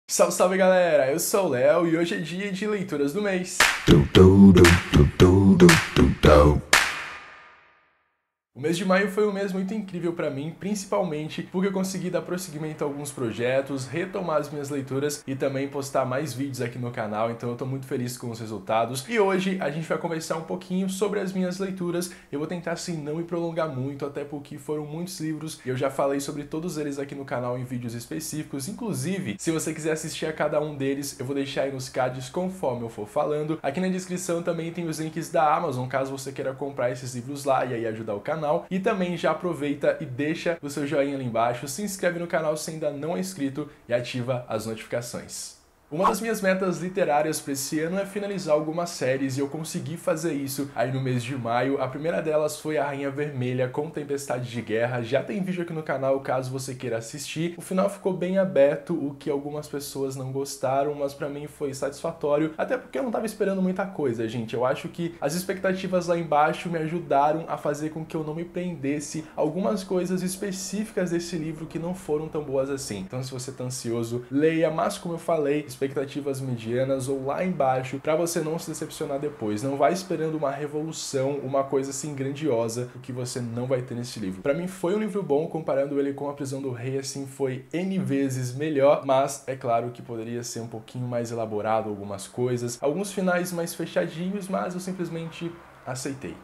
Salve, salve galera, eu sou o Léo e hoje é dia de leituras do mês. O mês de maio foi um mês muito incrível pra mim, principalmente porque eu consegui dar prosseguimento a alguns projetos, retomar as minhas leituras e também postar mais vídeos aqui no canal, então eu tô muito feliz com os resultados. E hoje a gente vai conversar um pouquinho sobre as minhas leituras. Eu vou tentar assim não me prolongar muito, até porque foram muitos livros e eu já falei sobre todos eles aqui no canal em vídeos específicos. Inclusive, se você quiser assistir a cada um deles, eu vou deixar aí nos cards conforme eu for falando. Aqui na descrição também tem os links da Amazon, caso você queira comprar esses livros lá e aí ajudar o canal. E também já aproveita e deixa o seu joinha ali embaixo, se inscreve no canal se ainda não é inscrito e ativa as notificações. Uma das minhas metas literárias para esse ano é finalizar algumas séries e eu consegui fazer isso aí no mês de maio. A primeira delas foi A Rainha Vermelha com Tempestade de Guerra. Já tem vídeo aqui no canal caso você queira assistir. O final ficou bem aberto, o que algumas pessoas não gostaram, mas para mim foi satisfatório, até porque eu não estava esperando muita coisa, gente. Eu acho que as expectativas lá embaixo me ajudaram a fazer com que eu não me prendesse a algumas coisas específicas desse livro que não foram tão boas assim. Então se você tá ansioso, leia, mas como eu falei, expectativas medianas ou lá embaixo para você não se decepcionar depois. Não vai esperando uma revolução, uma coisa assim grandiosa, o que você não vai ter nesse livro. Para mim foi um livro bom, comparando ele com A Prisão do Rei, assim, foi N vezes melhor, mas é claro que poderia ser um pouquinho mais elaborado algumas coisas, alguns finais mais fechadinhos, mas eu simplesmente aceitei.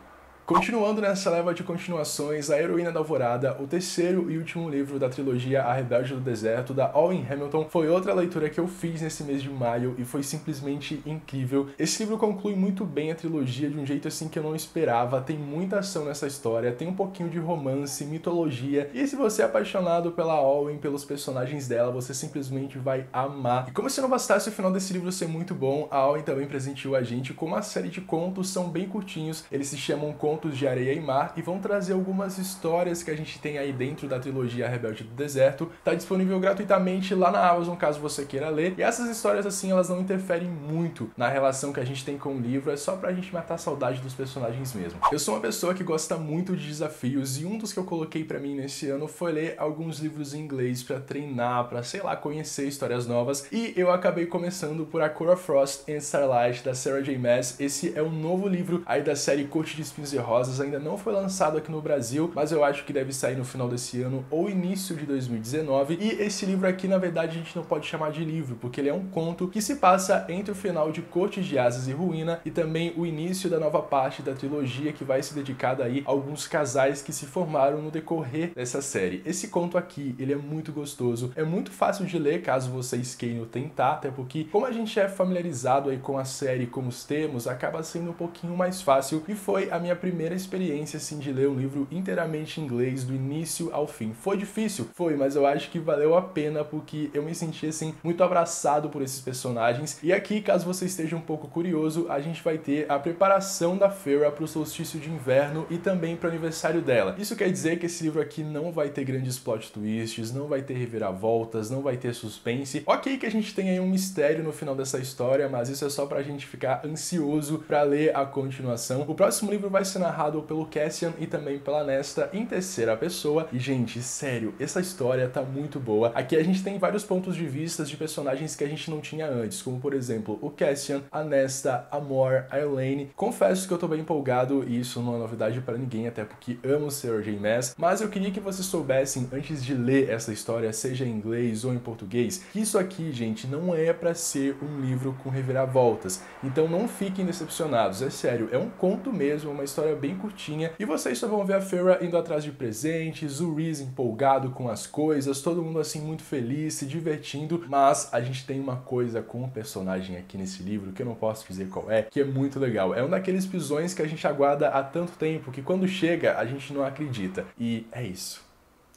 Continuando nessa leva de continuações, A Heroína da Alvorada, o terceiro e último livro da trilogia A Rebelde do Deserto, da Alwyn Hamilton, foi outra leitura que eu fiz nesse mês de maio e foi simplesmente incrível. Esse livro conclui muito bem a trilogia de um jeito assim que eu não esperava, tem muita ação nessa história, tem um pouquinho de romance, mitologia, e se você é apaixonado pela Alwyn, pelos personagens dela, você simplesmente vai amar. E como se não bastasse o final desse livro ser muito bom, a Alwyn também presenteou a gente com uma série de contos, são bem curtinhos, eles se chamam Contos de Areia e Mar e vão trazer algumas histórias que a gente tem aí dentro da trilogia Rebelde do Deserto. Tá disponível gratuitamente lá na Amazon, caso você queira ler. E essas histórias, assim, elas não interferem muito na relação que a gente tem com o livro, é só pra gente matar a saudade dos personagens mesmo. Eu sou uma pessoa que gosta muito de desafios e um dos que eu coloquei pra mim nesse ano foi ler alguns livros em inglês pra treinar, pra, sei lá, conhecer histórias novas. E eu acabei começando por A Cora Frost and Starlight, da Sarah J Maas. Esse é um novo livro aí da série Corte de Espinhos e Rosas, ainda não foi lançado aqui no Brasil, mas eu acho que deve sair no final desse ano ou início de 2019. E esse livro aqui, na verdade, a gente não pode chamar de livro, porque ele é um conto que se passa entre o final de Corte de Asas e Ruína e também o início da nova parte da trilogia, que vai se dedicar aí a alguns casais que se formaram no decorrer dessa série. Esse conto aqui, ele é muito gostoso, é muito fácil de ler, caso vocês queiram tentar, até porque como a gente é familiarizado aí com a série, com os termos, acaba sendo um pouquinho mais fácil, e foi a minha primeira experiência assim de ler um livro inteiramente em inglês do início ao fim. Foi difícil? Foi, mas eu acho que valeu a pena porque eu me senti assim muito abraçado por esses personagens. E aqui, caso você esteja um pouco curioso, a gente vai ter a preparação da Feyre para o solstício de inverno e também para o aniversário dela. Isso quer dizer que esse livro aqui não vai ter grandes plot twists, não vai ter reviravoltas, não vai ter suspense. Ok que a gente tem aí um mistério no final dessa história, mas isso é só pra gente ficar ansioso para ler a continuação. O próximo livro vai ser narrado pelo Cassian e também pela Nesta em terceira pessoa. E, gente, sério, essa história tá muito boa. Aqui a gente tem vários pontos de vista de personagens que a gente não tinha antes, como, por exemplo, o Cassian, a Nesta, a Mor, a Elaine. Confesso que eu tô bem empolgado e isso não é novidade pra ninguém, até porque amo Sarah J Maas, mas eu queria que vocês soubessem, antes de ler essa história, seja em inglês ou em português, que isso aqui, gente, não é pra ser um livro com reviravoltas. Então não fiquem decepcionados, é sério, é um conto mesmo, uma história bem curtinha, e vocês só vão ver a Feyre indo atrás de presentes, o Rhys empolgado com as coisas, todo mundo assim muito feliz, se divertindo, mas a gente tem uma coisa com o personagem aqui nesse livro, que eu não posso dizer qual é, que é muito legal. É um daqueles pisões que a gente aguarda há tanto tempo, que quando chega, a gente não acredita. E é isso.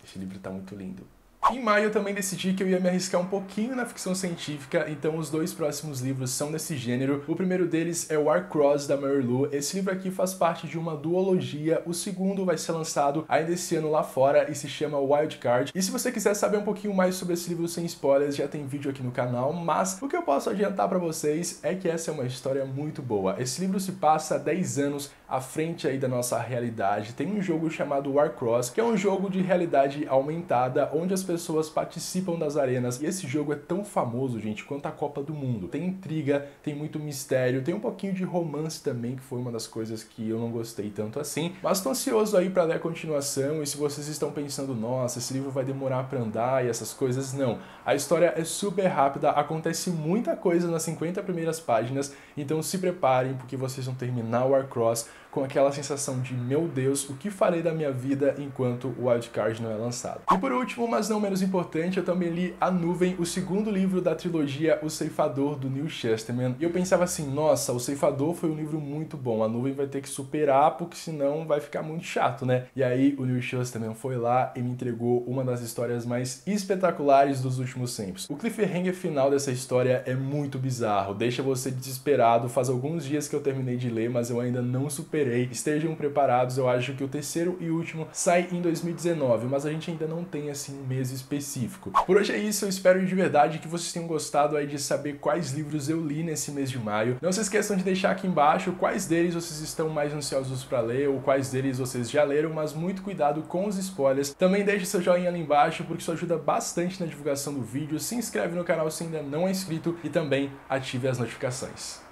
Esse livro tá muito lindo. Em maio eu também decidi que eu ia me arriscar um pouquinho na ficção científica, então os dois próximos livros são desse gênero. O primeiro deles é o Warcross, da Mary Lou. Esse livro aqui faz parte de uma duologia, o segundo vai ser lançado ainda esse ano lá fora e se chama Wildcard. E se você quiser saber um pouquinho mais sobre esse livro sem spoilers, já tem vídeo aqui no canal, mas o que eu posso adiantar pra vocês é que essa é uma história muito boa. Esse livro se passa 10 anos à frente aí da nossa realidade. Tem um jogo chamado Warcross, que é um jogo de realidade aumentada, onde as pessoas pessoas participam das arenas. E esse jogo é tão famoso, gente, quanto a Copa do Mundo. Tem intriga, tem muito mistério, tem um pouquinho de romance também, que foi uma das coisas que eu não gostei tanto assim. Mas tô ansioso aí pra ler a continuação, e se vocês estão pensando, nossa, esse livro vai demorar pra andar e essas coisas, não. A história é super rápida, acontece muita coisa nas 50 primeiras páginas, então se preparem, porque vocês vão terminar o Warcross com aquela sensação de, meu Deus, o que farei da minha vida enquanto o Wildcard não é lançado. E por último, mas não menos importante, eu também li A Nuvem, o segundo livro da trilogia O Ceifador, do Neil Shusterman. E eu pensava assim, nossa, O Ceifador foi um livro muito bom, A Nuvem vai ter que superar, porque senão vai ficar muito chato, né? E aí o Neil Shusterman foi lá e me entregou uma das histórias mais espetaculares dos últimos tempos. O cliffhanger final dessa história é muito bizarro, deixa você desesperado. Faz alguns dias que eu terminei de ler, mas eu ainda não superei. Estejam preparados, eu acho que o terceiro e último sai em 2019, mas a gente ainda não tem assim um mês específico. Por hoje é isso, eu espero de verdade que vocês tenham gostado aí de saber quais livros eu li nesse mês de maio. Não se esqueçam de deixar aqui embaixo quais deles vocês estão mais ansiosos para ler ou quais deles vocês já leram, mas muito cuidado com os spoilers. Também deixe seu joinha ali embaixo, porque isso ajuda bastante na divulgação do vídeo. Se inscreve no canal se ainda não é inscrito e também ative as notificações.